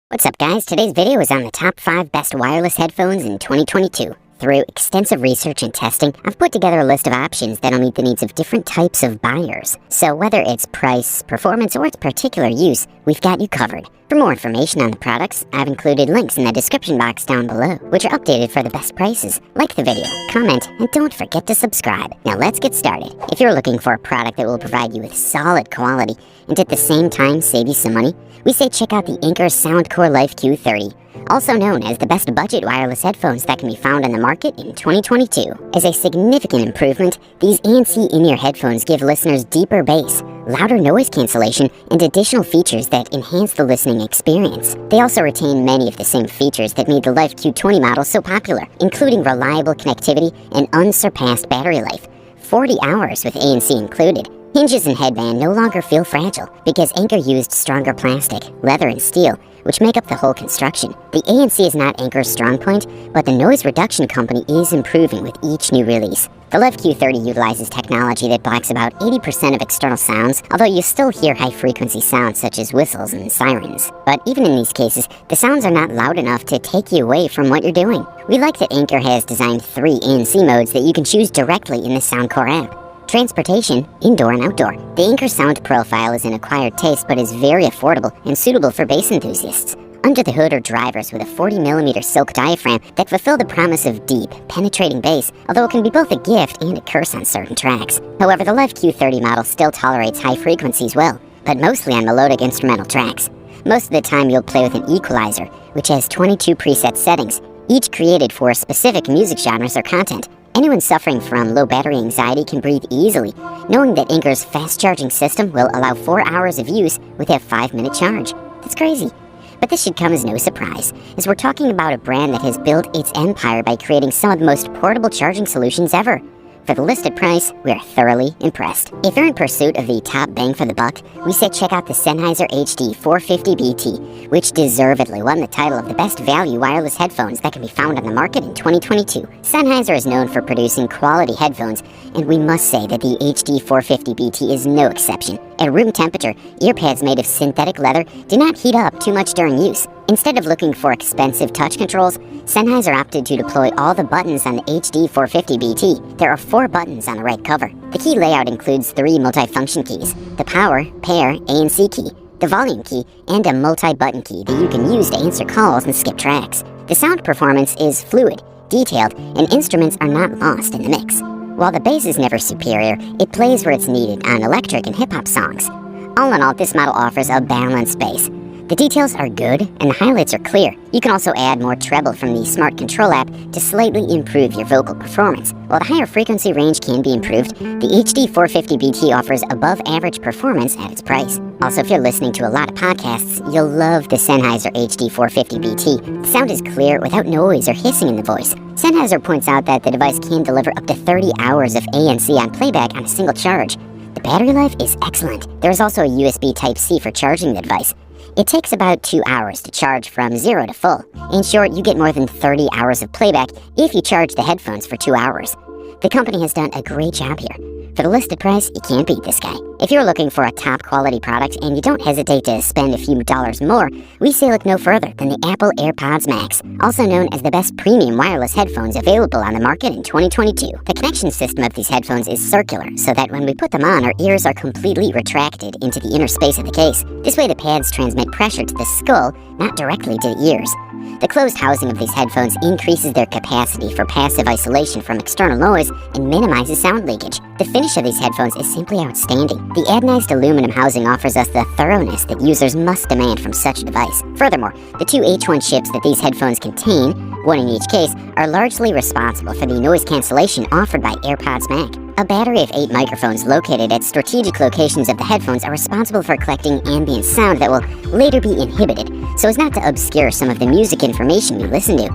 What's up, guys? Today's video is on the top 5 best wireless headphones in 2022. Through extensive research and testing, I've put together a list of options that'll meet the needs of different types of buyers. So whether it's price, performance, or its particular use, we've got you covered. For more information on the products, I've included links in the description box down below, which are updated for the best prices. Like the video, comment, and don't forget to subscribe. Now let's get started. If you're looking for a product that will provide you with solid quality and at the same time save you some money, we say check out the Anker Soundcore Life Q30, also known as the best budget wireless headphones that can be found on the market in 2022. As a significant improvement, these ANC in-ear headphones give listeners deeper bass, louder noise cancellation, and additional features that enhance the listening experience. They also retain many of the same features that made the Life Q20 model so popular, including reliable connectivity and unsurpassed battery life, 40 hours with ANC included. Hinges and headband no longer feel fragile because Anker used stronger plastic, leather, and steel, which make up the whole construction. The ANC is not Anker's strong point, but the noise reduction company is improving with each new release. The Life Q30 utilizes technology that blocks about 80% of external sounds, although you still hear high-frequency sounds such as whistles and sirens. But even in these cases, the sounds are not loud enough to take you away from what you're doing. We like that Anker has designed 3 ANC modes that you can choose directly in the Soundcore app. Transportation, indoor and outdoor. The Anker sound profile is an acquired taste but is very affordable and suitable for bass enthusiasts. Under the hood are drivers with a 40mm silk diaphragm that fulfill the promise of deep, penetrating bass, although it can be both a gift and a curse on certain tracks. However, the Life Q30 model still tolerates high frequencies well, but mostly on melodic instrumental tracks. Most of the time you'll play with an equalizer, which has 22 preset settings, each created for specific music genres or content. Anyone suffering from low battery anxiety can breathe easily, knowing that Anker's fast-charging system will allow 4 hours of use with a 5-minute charge. That's crazy. But this should come as no surprise, as we're talking about a brand that has built its empire by creating some of the most portable charging solutions ever. For the listed price, we are thoroughly impressed. If you're in pursuit of the top bang for the buck, we say check out the Sennheiser HD 450BT, which deservedly won the title of the best value wireless headphones that can be found on the market in 2022. Sennheiser is known for producing quality headphones, and we must say that the HD 450BT is no exception. At room temperature, earpads made of synthetic leather do not heat up too much during use. Instead of looking for expensive touch controls, Sennheiser opted to deploy all the buttons on the HD 450BT. There are 4 buttons on the right cover. The key layout includes 3 multifunction keys: the power, pair, ANC key, the volume key, and a multi-button key that you can use to answer calls and skip tracks. The sound performance is fluid, detailed, and instruments are not lost in the mix. While the bass is never superior, it plays where it's needed on electric and hip-hop songs. All in all, this model offers a balanced bass. The details are good, and the highlights are clear. You can also add more treble from the Smart Control app to slightly improve your vocal performance. While the higher frequency range can be improved, the HD 450BT offers above-average performance at its price. Also, if you're listening to a lot of podcasts, you'll love the Sennheiser HD 450BT. The sound is clear without noise or hissing in the voice. Sennheiser points out that the device can deliver up to 30 hours of ANC on playback on a single charge. The battery life is excellent. There is also a USB Type-C for charging the device. It takes about 2 hours to charge from 0 to full. In short, you get more than 30 hours of playback if you charge the headphones for 2 hours. The company has done a great job here. For the listed price, you can't beat this guy. If you're looking for a top quality product and you don't hesitate to spend a few dollars more, we say look no further than the Apple AirPods Max, also known as the best premium wireless headphones available on the market in 2022. The connection system of these headphones is circular, so that when we put them on, our ears are completely retracted into the inner space of the case. This way the pads transmit pressure to the skull, not directly to the ears. The closed housing of these headphones increases their capacity for passive isolation from external noise and minimizes sound leakage. The finish of these headphones is simply outstanding. The anodized aluminum housing offers us the thoroughness that users must demand from such a device. Furthermore, the 2 H1 chips that these headphones contain, 1 in each case, are largely responsible for the noise cancellation offered by AirPods Max. A battery of 8 microphones located at strategic locations of the headphones are responsible for collecting ambient sound that will later be inhibited, so as not to obscure some of the music information you listen to.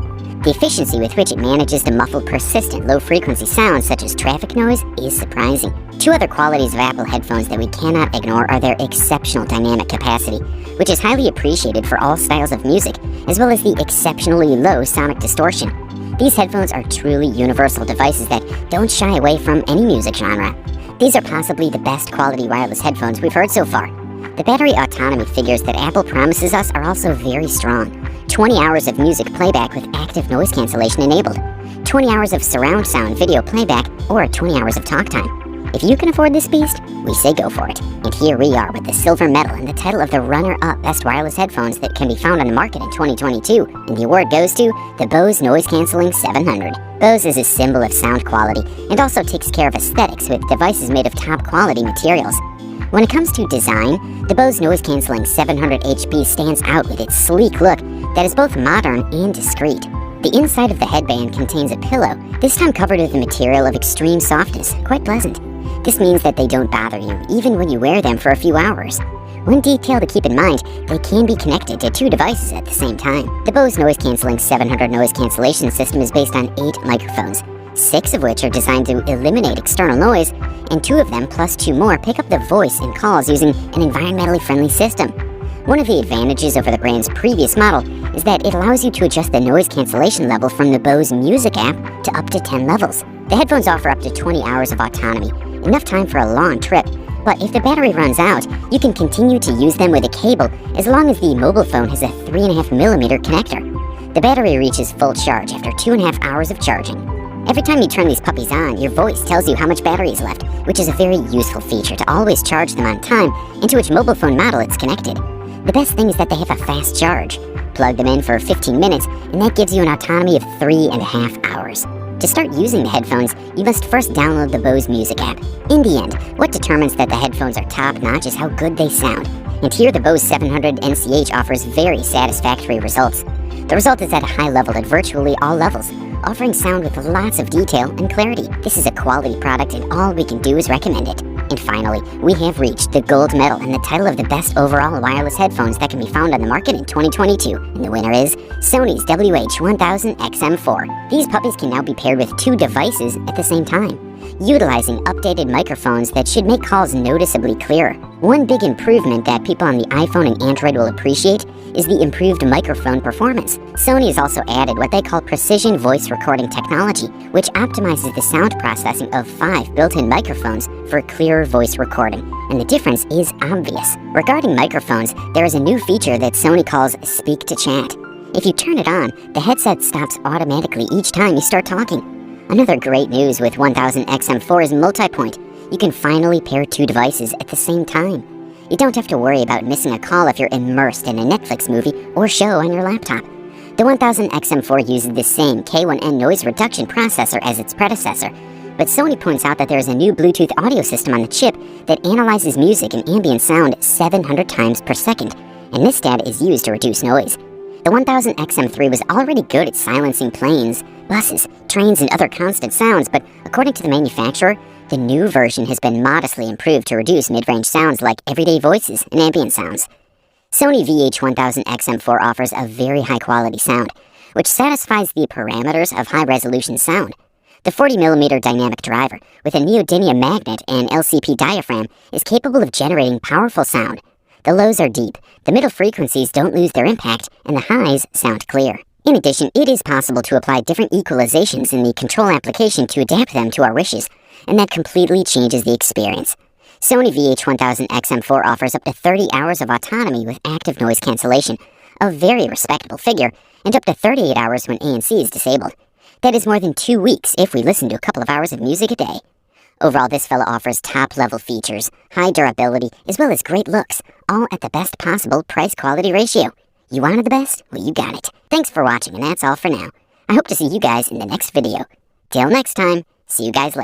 The efficiency with which it manages to muffle persistent low-frequency sounds such as traffic noise is surprising. 2 other qualities of Apple headphones that we cannot ignore are their exceptional dynamic capacity, which is highly appreciated for all styles of music, as well as the exceptionally low sonic distortion. These headphones are truly universal devices that don't shy away from any music genre. These are possibly the best quality wireless headphones we've heard so far. The battery autonomy figures that Apple promises us are also very strong. 20 hours of music playback with active noise cancellation enabled, 20 hours of surround sound video playback, or 20 hours of talk time. If you can afford this beast, we say go for it. And here we are with the silver medal and the title of the runner-up best wireless headphones that can be found on the market in 2022. And the award goes to the Bose Noise Cancelling 700. Bose is a symbol of sound quality and also takes care of aesthetics with devices made of top quality materials. When it comes to design, the Bose Noise Cancelling 700 HP stands out with its sleek look that is both modern and discreet. The inside of the headband contains a pillow, this time covered with a material of extreme softness, quite pleasant. This means that they don't bother you, even when you wear them for a few hours. One detail to keep in mind, they can be connected to 2 devices at the same time. The Bose Noise Cancelling 700 noise cancellation system is based on 8 microphones, 6 of which are designed to eliminate external noise, and 2 of them plus 2 more pick up the voice in calls using an environmentally friendly system. One of the advantages over the brand's previous model is that it allows you to adjust the noise cancellation level from the Bose Music app to up to 10 levels. The headphones offer up to 20 hours of autonomy, enough time for a long trip, but if the battery runs out, you can continue to use them with a cable as long as the mobile phone has a 3.5mm connector. The battery reaches full charge after 2.5 hours of charging. Every time you turn these puppies on, your voice tells you how much battery is left, which is a very useful feature to always charge them on time and to which mobile phone model it's connected. The best thing is that they have a fast charge. Plug them in for 15 minutes, and that gives you an autonomy of 3.5 hours. To start using the headphones, you must first download the Bose Music app. In the end, what determines that the headphones are top-notch is how good they sound. And here the Bose 700 NCH offers very satisfactory results. The result is at a high level at virtually all levels, offering sound with lots of detail and clarity. This is a quality product and all we can do is recommend it. And finally, we have reached the gold medal and the title of the best overall wireless headphones that can be found on the market in 2022. And the winner is Sony's WH-1000XM4. These puppies can now be paired with 2 devices at the same time, utilizing updated microphones that should make calls noticeably clearer. One big improvement that people on the iPhone and Android will appreciate is the improved microphone performance. Sony has also added what they call precision voice recording technology, which optimizes the sound processing of 5 built-in microphones for clearer voice recording. And the difference is obvious. Regarding microphones, there is a new feature that Sony calls Speak to Chat. If you turn it on, the headset stops automatically each time you start talking. Another great news with 1000XM4 is multi-point. You can finally pair 2 devices at the same time. You don't have to worry about missing a call if you're immersed in a Netflix movie or show on your laptop. The 1000XM4 uses the same K1N noise reduction processor as its predecessor, but Sony points out that there is a new Bluetooth audio system on the chip that analyzes music and ambient sound 700 times per second, and this data is used to reduce noise. The 1000XM3 was already good at silencing planes, buses, trains, and other constant sounds, but according to the manufacturer, the new version has been modestly improved to reduce mid-range sounds like everyday voices and ambient sounds. Sony VH-1000XM4 offers a very high-quality sound, which satisfies the parameters of high-resolution sound. The 40mm dynamic driver, with a neodymium magnet and LCP diaphragm, is capable of generating powerful sound. The lows are deep, the middle frequencies don't lose their impact, and the highs sound clear. In addition, it is possible to apply different equalizations in the control application to adapt them to our wishes, and that completely changes the experience. Sony VH-1000XM4 offers up to 30 hours of autonomy with active noise cancellation, a very respectable figure, and up to 38 hours when ANC is disabled. That is more than 2 weeks if we listen to a couple of hours of music a day. Overall, this fella offers top-level features, high durability, as well as great looks, all at the best possible price-quality ratio. You wanted the best? Well, you got it. Thanks for watching, and that's all for now. I hope to see you guys in the next video. Till next time, see you guys later.